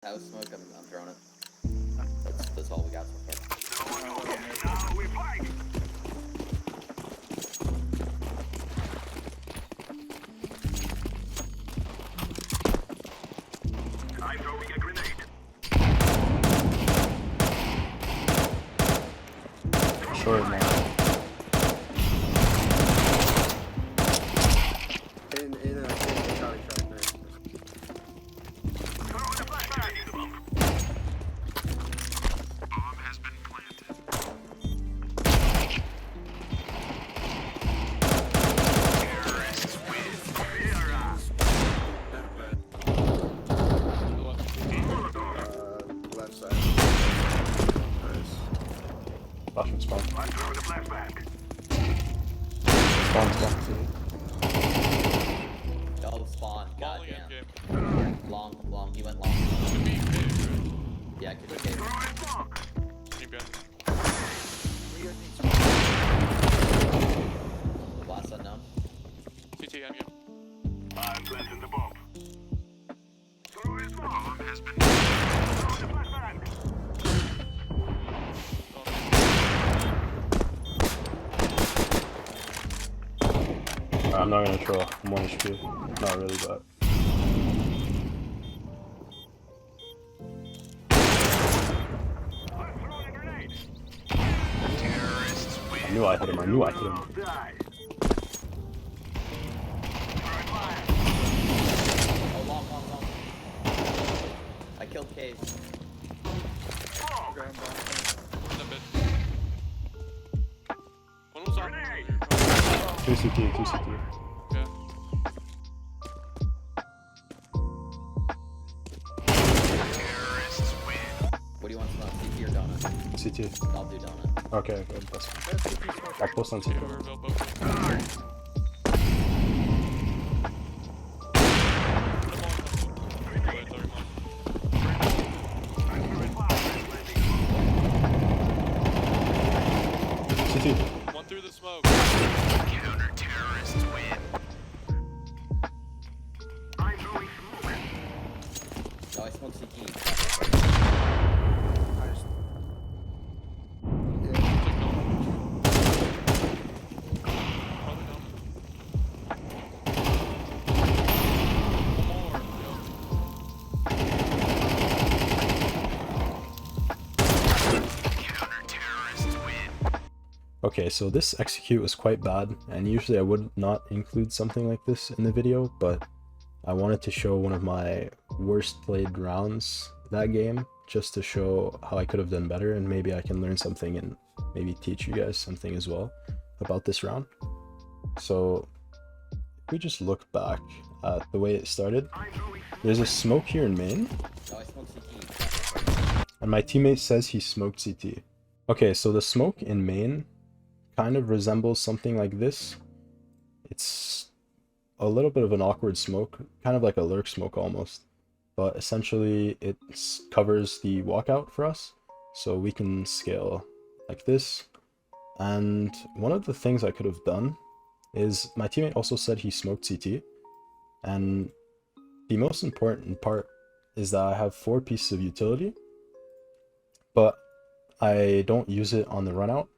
House smoke, I'm throwing it. That's all we got so far. Now we fight! I'm throwing a grenade. Short now. In a Charlie track, nice. Throwing a flashbang. The bomb. Bomb has been planted. Terrorists win. Left side. Nice. Flashing spawn. I'm throwing a flashbang. Spawn's gone. Oh, spawn. Falling in Goddamn. game. Long. He went long. Could be cave, right? Yeah, could be cave. Throwing smoke. Any gun. Last unknown. CT end game. I'm planting the bomb. Throwing smoke. Bomb has been throwing a flashbang. I'm not gonna troll. I'm 1 HP. Not really, but. I'm throwing a grenade. I knew I hit him. Die. Oh, long. I killed cave. Smoke. In a bit. One was on. Grenade. 2 CT. Yeah. Terrorists win. What do you want to know? CT or donut? CT. I'll do donut. Okay, good. That's fine. I'll post on CT. Two or both. I'm throwing flashbang. CT. One through the smoke. Counter terrorists win. I'm throwing smoke. No, I smoked CT. Yeah. Take no. Probably no. One more. Counter terrorists win. Okay, so this execute was quite bad, and usually I would not include something like this in the video, but I wanted to show one of my worst played rounds that game, just to show how I could have done better, and maybe I can learn something and maybe teach you guys something as well about this round. So if we just look back at the way it started, I'm throwing there's a smoke here in main, No, I smoked CT. and my teammate says he smoked CT. Okay, so the smoke in main kind of resembles something like this. It's a little bit of an awkward smoke, kind of like a lurk smoke almost, but essentially it covers the walkout for us, so we can scale like this. And one of the things I could have done is, my teammate also said he smoked CT, and the most important part is that I have 4 pieces of utility, but I don't use it on the run out.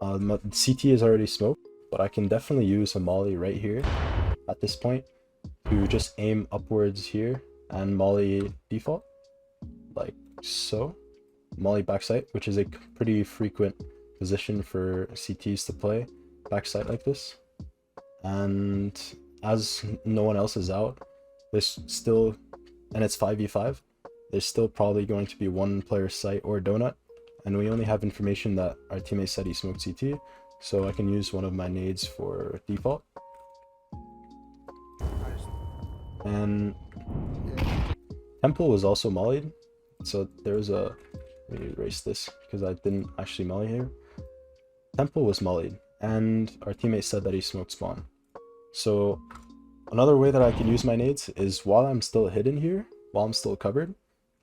CT is already smoked, but I can definitely use a molly right here at this point to just aim upwards here and molly default, like so. Molly backside, which is a pretty frequent position for CTs to play, backside like this. And as no one else is out, there's still, and it's 5v5, there's still probably going to be one player site or donut, and we only have information that our teammate said he smoked CT, so I can use one of my nades for default. And Temple was also mollied, so there's a, let me erase this because I didn't actually molly here. Temple was mollied, and our teammate said that he smoked spawn. So another way that I can use my nades is, while I'm still hidden here, while I'm still covered,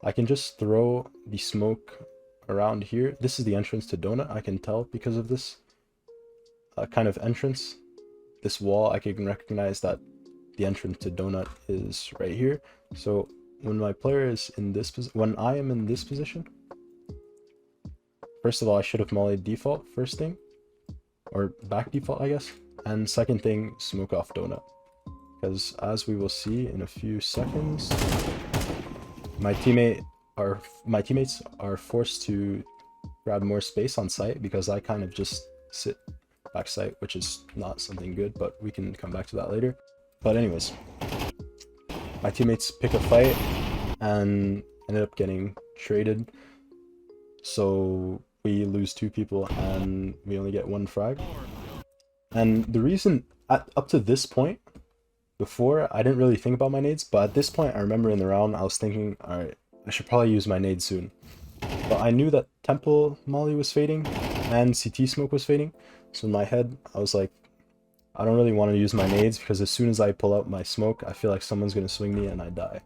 I can just throw the smoke around here. This is the entrance to donut, I can tell because of this kind of entrance. This wall, I can recognize that the entrance to donut is right here. So when my player is in this when I am in this position, first of all, I should have mollied default first thing, or back default, I guess, and second thing, smoke off donut, because as we will see in a few seconds, my teammates are forced to grab more space on site because I kind of just sit back site, which is not something good, but we can come back to that later. But anyways, my teammates pick a fight and ended up getting traded, so we lose 2 people and we only get 1 frag. And the reason, up to this point, before I didn't really think about my nades, but at this point I remember in the round I was thinking, alright, I should probably use my nade soon. But I knew that Temple Molly was fading and CT smoke was fading, so in my head I was like, I don't really want to use my nades because as soon as I pull out my smoke, I feel like someone's going to swing me and I die.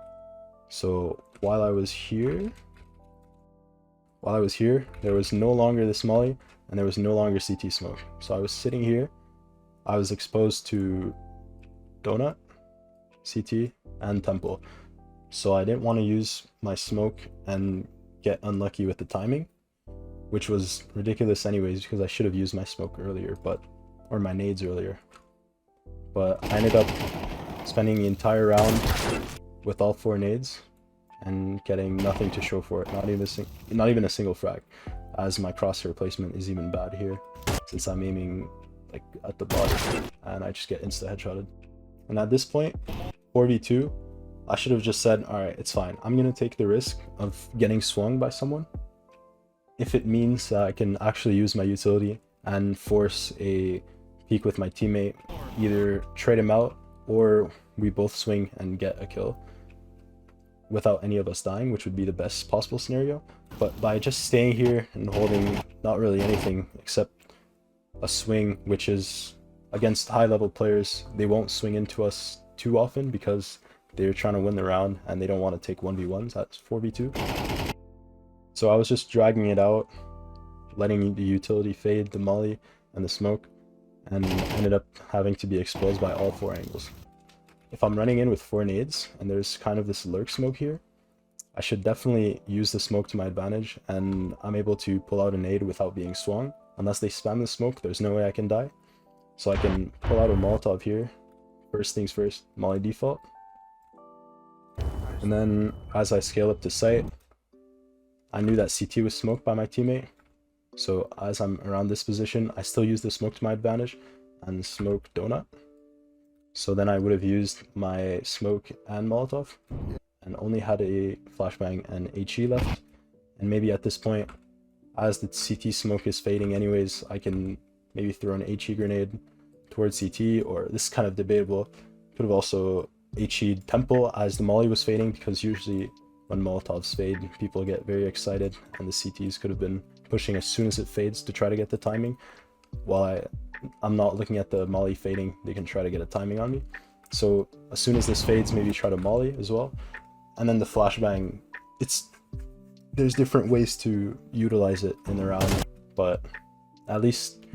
So while I was here, there was no longer this molly and there was no longer CT smoke. So I was sitting here, I was exposed to donut, CT, and temple. So I didn't want to use my smoke and get unlucky with the timing, which was ridiculous anyways because I should have used my smoke earlier, or my nades earlier. But I ended up spending the entire round with all 4 nades and getting nothing to show for it, not even a single frag, as my crosshair placement is even bad here since I'm aiming like at the bottom and I just get insta headshotted. And at this point, 4v2, I should have just said, alright, it's fine, I'm gonna take the risk of getting swung by someone if it means that I can actually use my utility and force a peek with my teammate, either trade him out or we both swing and get a kill without any of us dying, which would be the best possible scenario. But by just staying here and holding not really anything except a swing, which is against high level players, they won't swing into us too often because they're trying to win the round and they don't want to take 1v1s, that's 4v2. So I was just dragging it out, letting the utility fade, the molly and the smoke, and ended up having to be exposed by all 4 angles. If I'm running in with 4 nades and there's kind of this lurk smoke here, I should definitely use the smoke to my advantage, and I'm able to pull out a nade without being swung. Unless they spam the smoke, there's no way I can die. So I can pull out a Molotov here. First things first, molly default. And then as I scale up to site, I knew that CT was smoked by my teammate. So as I'm around this position, I still use the smoke to my advantage and smoke donut. So then I would have used my smoke and Molotov and only had a flashbang and HE left. And maybe at this point, as the CT smoke is fading anyways, I can maybe throw an HE grenade towards CT, or this is kind of debatable. Could have also HE'd Temple as the molly was fading, because usually when Molotovs fade, people get very excited, and the CTs could have been pushing as soon as it fades to try to get the timing. While I'm not looking at the molly fading, they can try to get a timing on me. So as soon as this fades, maybe try to molly as well. And then the flashbang, there's different ways to utilize it in the round, but at least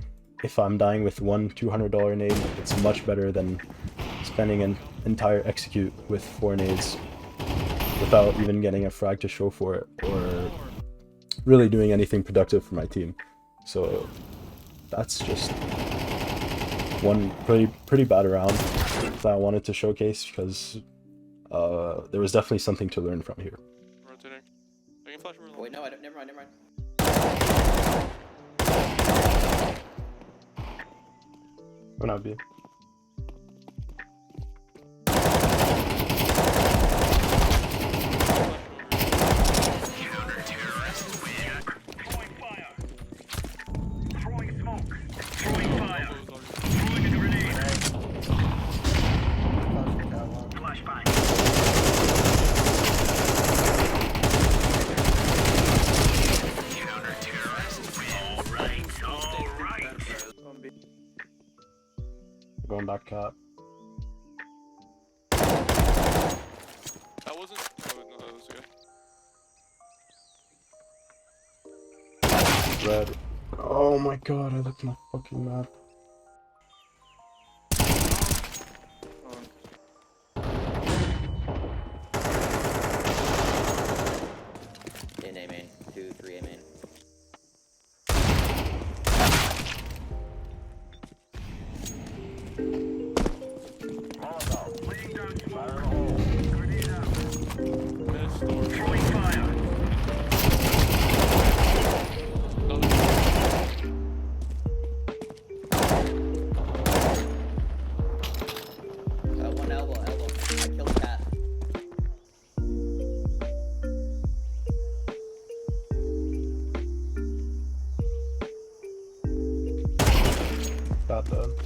if I'm dying with one $200 nade, it's much better than spending an entire execute with 4 nades without even getting a frag to show for it, or really doing anything productive for my team. So that's just one pretty bad round that I wanted to showcase, because there was definitely something to learn from here. Rotating. I can flash Oh, wait, no, I don't. Never mind. Why not be? Throwing fire. Throwing smoke. Throwing fire. Throwing a grenade. Flashbang. All right. Going back cap. That wasn't. Oh, no, that was good. Red. Oh my god, I looked at my fucking map. bad.